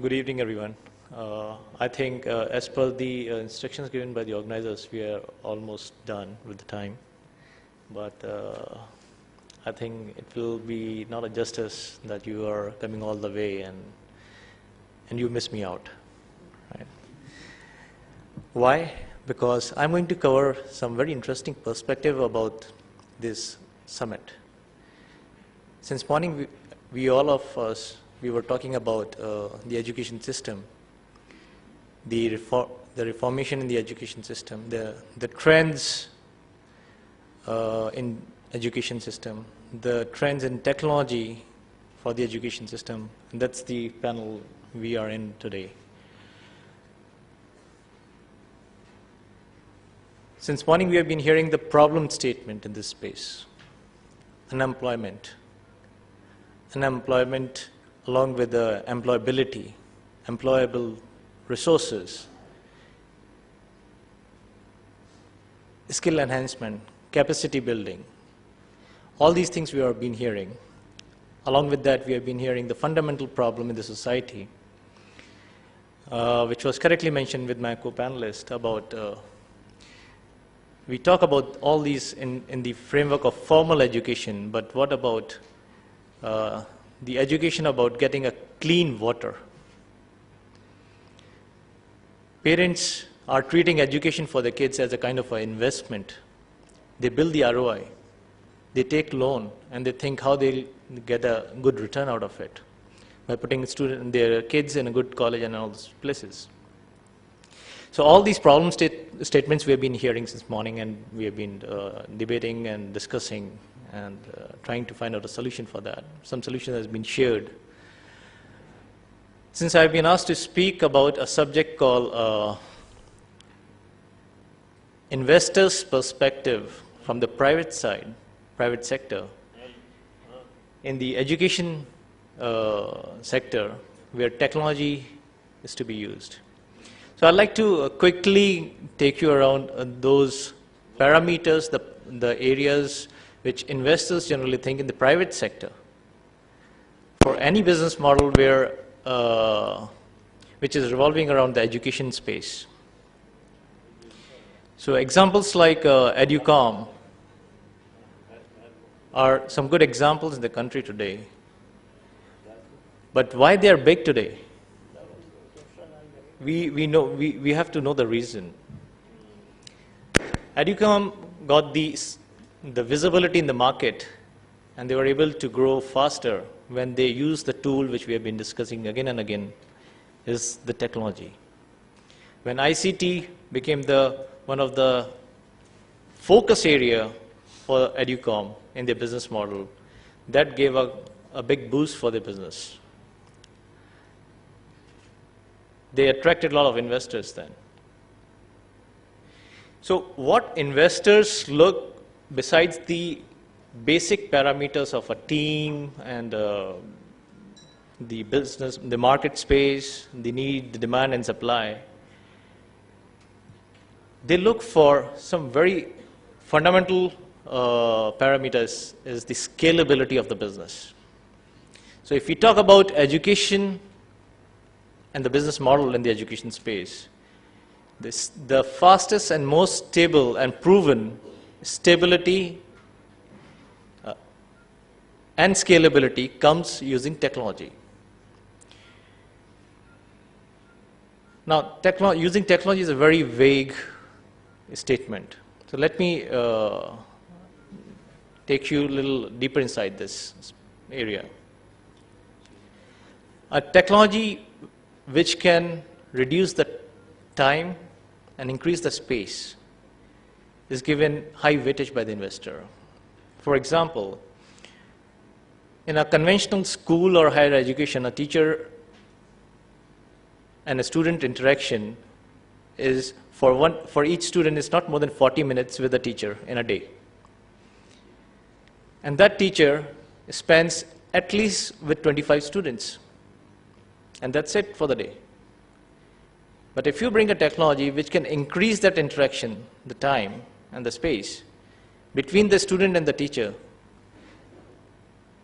Good evening, everyone. I think as per the instructions given by the organizers, we are almost done with the time. But I think it will be not a justice that you are coming all the way and you miss me out. Right? Why? Because I'm going to cover some very interesting perspective about this summit. Since morning, we all of us, we were talking about the education system, the reformation in the education system, the trends in education system, the trends in technology for the education system. And that's the panel we are in today. Since morning, we have been hearing the problem statement in this space: unemployment along with the employability, employable resources, skill enhancement, capacity building. All these things we have been hearing. Along with that, we have been hearing the fundamental problem in the society, which was correctly mentioned with my co-panelist about, we talk about all these in the framework of formal education, but what about the education about getting a clean water? Parents are treating education for the kids as a kind of an investment. They build the ROI, they take loan, and they think how they'll get a good return out of it by putting their kids in a good college and all those places. So all these problem statements we have been hearing since morning, and we have been debating and discussing and trying to find out a solution for that. Some solution has been shared. Since I've been asked to speak about a subject called investors' perspective from the private side, private sector, in the education sector where technology is to be used. So I'd like to quickly take you around those parameters, the areas which investors generally think in the private sector for any business model where which is revolving around the education space. So examples like EduCom are some good examples in the country today. But why they are big today? We have to know the reason. EduCom got the visibility in the market, and they were able to grow faster when they used the tool which we have been discussing again and again, is the technology. When ICT became one of the focus area for EduCom in their business model, that gave a big boost for their business. They attracted a lot of investors then. So what investors look, besides the basic parameters of a team and the business, the market space, the need, the demand and supply, they look for some very fundamental parameters, is the scalability of the business. So if we talk about education and the business model in the education space, the fastest and most stable and proven stability and scalability comes using technology. Now, using technology is a very vague statement. So let me take you a little deeper inside this area. A technology which can reduce the time and increase the space is given high weightage by the investor. For example, in a conventional school or higher education, a teacher and a student interaction is for each student is not more than 40 minutes with a teacher in a day. And that teacher spends at least with 25 students. And that's it for the day. But if you bring a technology which can increase that interaction, the time and the space between the student and the teacher,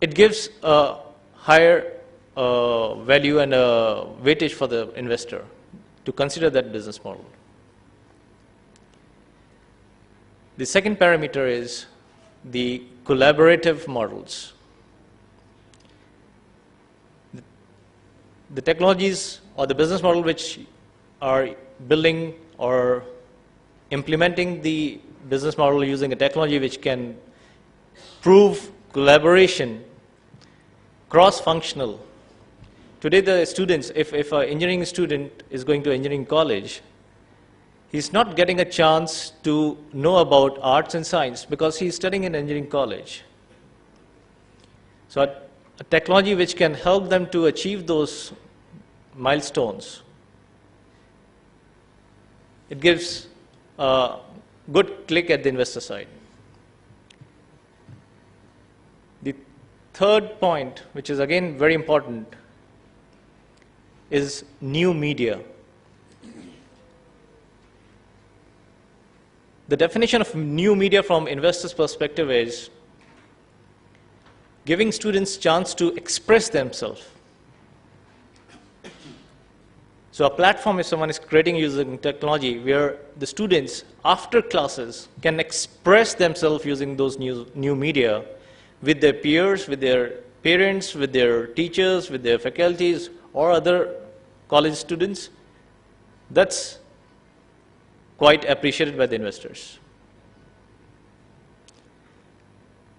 it gives a higher value and weightage for the investor to consider that business model. The second parameter is the collaborative models. The technologies or the business model which are building or implementing the business model using a technology which can prove collaboration, cross-functional. Today the students, if an engineering student is going to engineering college, he's not getting a chance to know about arts and science because he's studying in engineering college. So a technology which can help them to achieve those milestones, it gives a good click at the investor side. The third point, which is again very important, is new media. The definition of new media from investors' perspective is giving students chance to express themselves. So a platform, if someone is creating using technology, where the students after classes can express themselves using those new media with their peers, with their parents, with their teachers, with their faculties, or other college students, that's quite appreciated by the investors.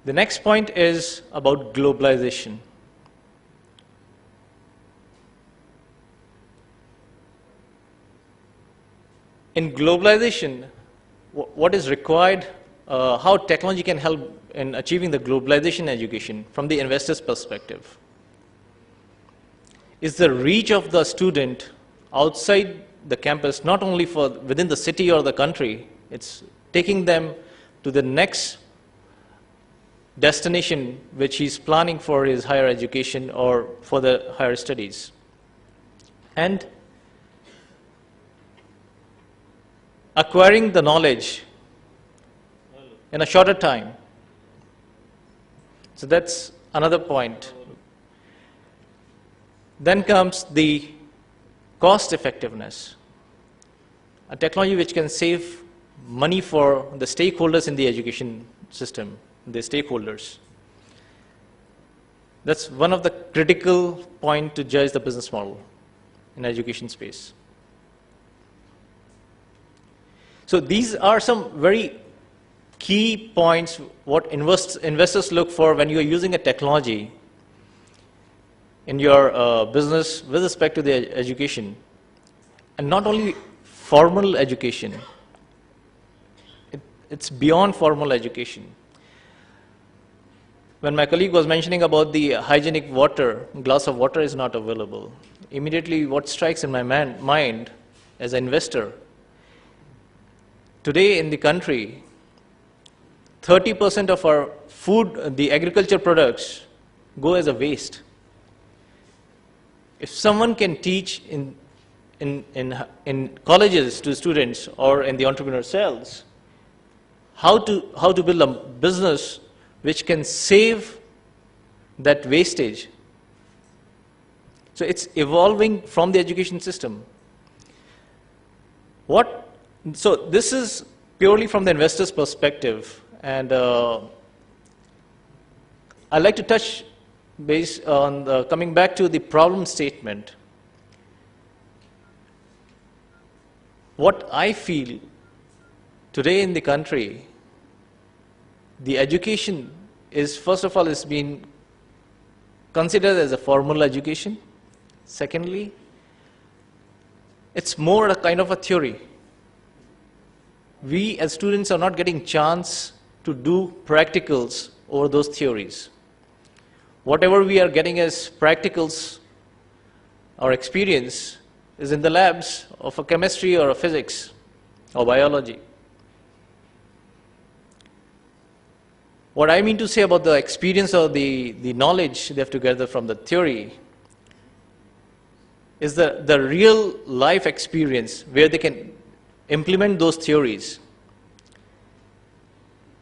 The next point is about globalization. In globalization, what is required, how technology can help in achieving the globalization education from the investor's perspective, is the reach of the student outside the campus, not only for within the city or the country, it's taking them to the next destination which he's planning for his higher education or for the higher studies. And acquiring the knowledge in a shorter time. So that's another point. Then comes the cost effectiveness. A technology which can save money for the stakeholders in the education system, the stakeholders. That's one of the critical points to judge the business model in education space. So these are some very key points what investors look for when you're using a technology in your business with respect to the education. And not only formal education, it's beyond formal education. When my colleague was mentioning about the hygienic water, glass of water is not available. Immediately what strikes in my mind as an investor, today in the country, 30% of our food, the agriculture products, go as a waste. If someone can teach in colleges to students or in the entrepreneur cells how to build a business which can save that wastage. So it's evolving from the education system. So this is purely from the investor's perspective, and I'd like to touch base on coming back to the problem statement. What I feel today in the country, the education is, first of all, is being considered as a formal education. Secondly, it's more a kind of a theory. We as students are not getting chance to do practicals over those theories. Whatever we are getting as practicals or experience is in the labs of a chemistry or a physics or biology. What I mean to say about the experience or the knowledge they have to gather from the theory is the real life experience where they can implement those theories.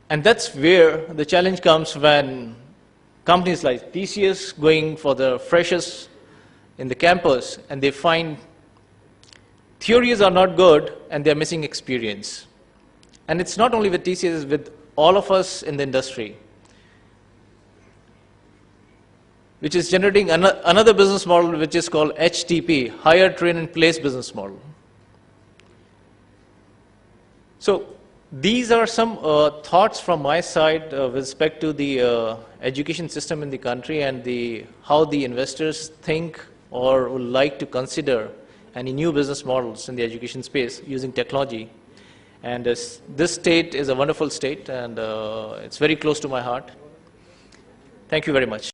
And that's where the challenge comes when companies like TCS going for the freshers in the campus and they find theories are not good and they're missing experience. And it's not only with TCS, it's with all of us in the industry, which is generating another business model which is called HTP, hire, train and place business model. So these are some thoughts from my side with respect to the education system in the country and how the investors think or would like to consider any new business models in the education space using technology. And this state is a wonderful state, and it's very close to my heart. Thank you very much.